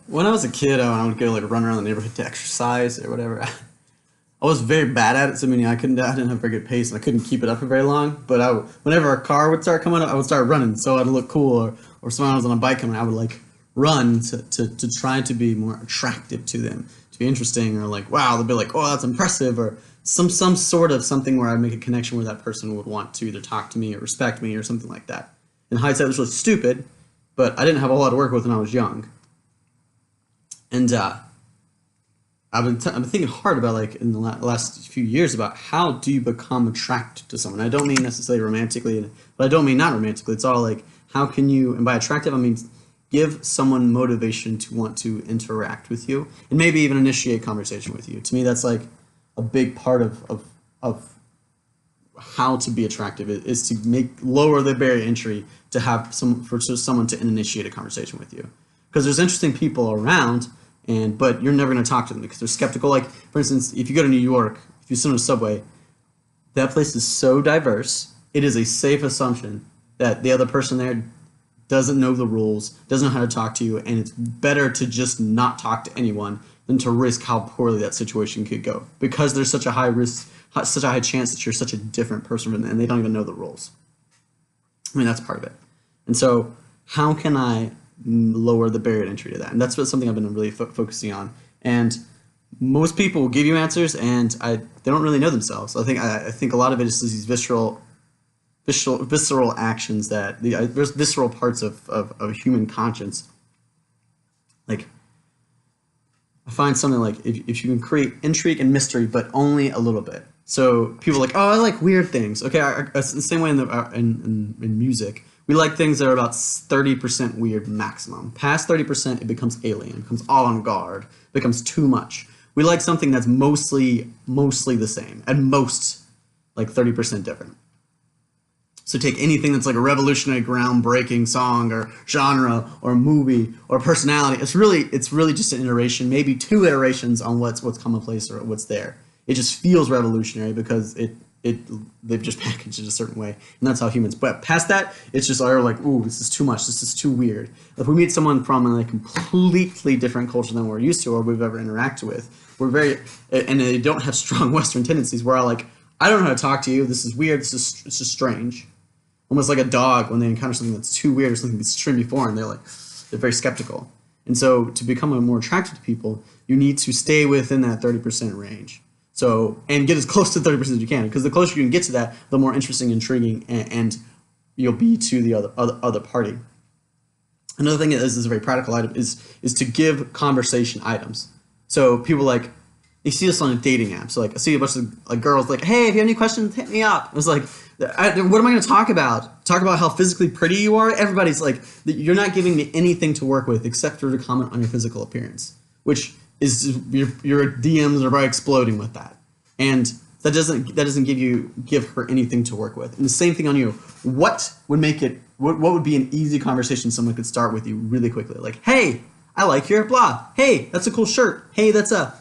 When I was a kid, I would go like run around the neighborhood to exercise or whatever. I was very bad at it, so meaning I didn't have very good pace and I couldn't keep it up for very long. But whenever a car would start coming up, I would start running so I'd look cool, or someone was on a bike coming, I would like run to try to be more attractive to them, to be interesting, or like wow, they'll be like, oh, that's impressive, or some sort of something where I'd make a connection where that person would want to either talk to me or respect me or something like that. In hindsight, it was really stupid, but I didn't have a whole lot to work with when I was young. And I've been thinking hard about like in the last few years about how do you become attracted to someone. I don't mean necessarily romantically, but I don't mean not romantically. It's all like how can you, and by attractive I mean give someone motivation to want to interact with you and maybe even initiate conversation with you. To me, that's like a big part of how to be attractive is to make lower the barrier to entry to have someone to initiate a conversation with you, because there's interesting people around, and but you're never going to talk to them because they're skeptical. Like for instance, if you go to New York, if you sit on a subway, that place is so diverse, it is a safe assumption that the other person there doesn't know the rules, doesn't know how to talk to you, and it's better to just not talk to anyone than to risk how poorly that situation could go, because there's such a high risk, such a high chance that you're such a different person from them and they don't even know the rules. I mean, that's part of it. And so how can I lower the barrier to entry to that? And that's what something I've been really focusing on. And most people will give you answers, and they don't really know themselves. I think a lot of it is these visceral actions that there's visceral parts of human conscience. Like I find something like if you can create intrigue and mystery, but only a little bit. So people are like, oh, I like weird things. Okay, it's the same way in music. We like things that are about 30% weird maximum. Past 30%, it becomes alien, becomes avant-garde, becomes too much. We like something that's mostly the same, at most like 30% different. So take anything that's like a revolutionary, groundbreaking song or genre or movie or personality. It's really just an iteration, maybe two iterations on what's commonplace or what's there. It just feels revolutionary because they've just packaged it a certain way, and that's how humans. But past that, it's just like, ooh, this is too much. This is too weird. If we meet someone from a completely different culture than we're used to or we've ever interacted with, and they don't have strong Western tendencies. We're all like, I don't know how to talk to you. This is weird. It's just strange. Almost like a dog when they encounter something that's too weird or something that's extremely foreign, they're very skeptical. And so to become more attractive to people, you need to stay within that 30% range. So, and get as close to 30% as you can, because the closer you can get to that, the more interesting, intriguing, and you'll be to the other party. Another thing that is a very practical item is to give conversation items. So people like, you see this on a dating app. So like I see a bunch of like girls like, hey, if you have any questions, hit me up. It was like, what am I going to talk about? Talk about how physically pretty you are? Everybody's like, you're not giving me anything to work with except for to comment on your physical appearance, which is your DMs are probably exploding with that, and that doesn't give her anything to work with. And the same thing on you. What would make it? What would be an easy conversation someone could start with you really quickly? Like, hey, I like your blah. Hey, that's a cool shirt. Hey, that's a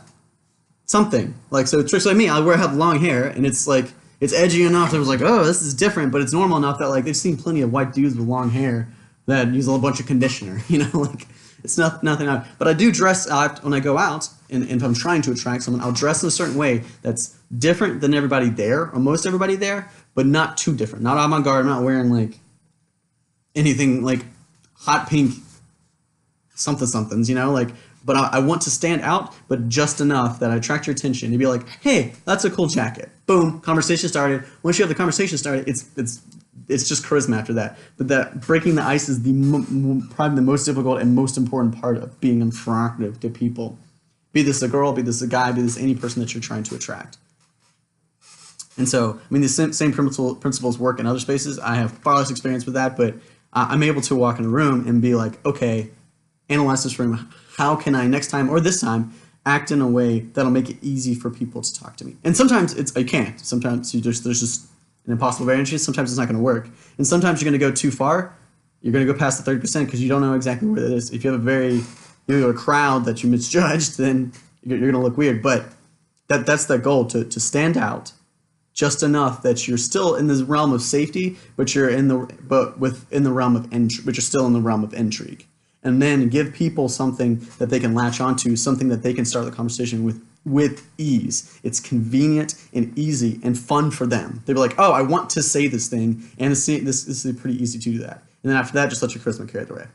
something. Like, so tricks like me, I have long hair, and it's like it's edgy enough that it was like, oh, this is different, but it's normal enough that like they've seen plenty of white dudes with long hair that use a whole bunch of conditioner. Like. It's nothing out. But I do dress out when I go out, and if I'm trying to attract someone, I'll dress in a certain way that's different than everybody there, or most everybody there, but not too different. Not avant-garde. I'm not wearing like anything like hot pink somethings, like. But I want to stand out, but just enough that I attract your attention. You'd be like, hey, that's a cool jacket. Boom, conversation started. Once you have the conversation started, it's just charisma after that. But that breaking the ice is probably the most difficult and most important part of being attractive to people. Be this a girl, be this a guy, be this any person that you're trying to attract. And so, I mean, the same principles work in other spaces. I have far less experience with that, but I'm able to walk in a room and be like, okay, analyze this room. How can I next time or this time act in a way that'll make it easy for people to talk to me? And sometimes I can't. Sometimes there's just an impossible variance. Sometimes it's not going to work. And sometimes you're going to go too far. You're going to go past the 30% because you don't know exactly where that is. If you have a crowd that you misjudged, then you're going to look weird. But that's the goal, to stand out just enough that you're still in the realm of safety, but you're within the realm of but you're still in the realm of intrigue. and then give people something that they can latch onto, something that they can start the conversation with ease. It's convenient and easy and fun for them. They'll be like, oh, I want to say this thing, and this is pretty easy to do that. And then after that, just let your charisma carry the way.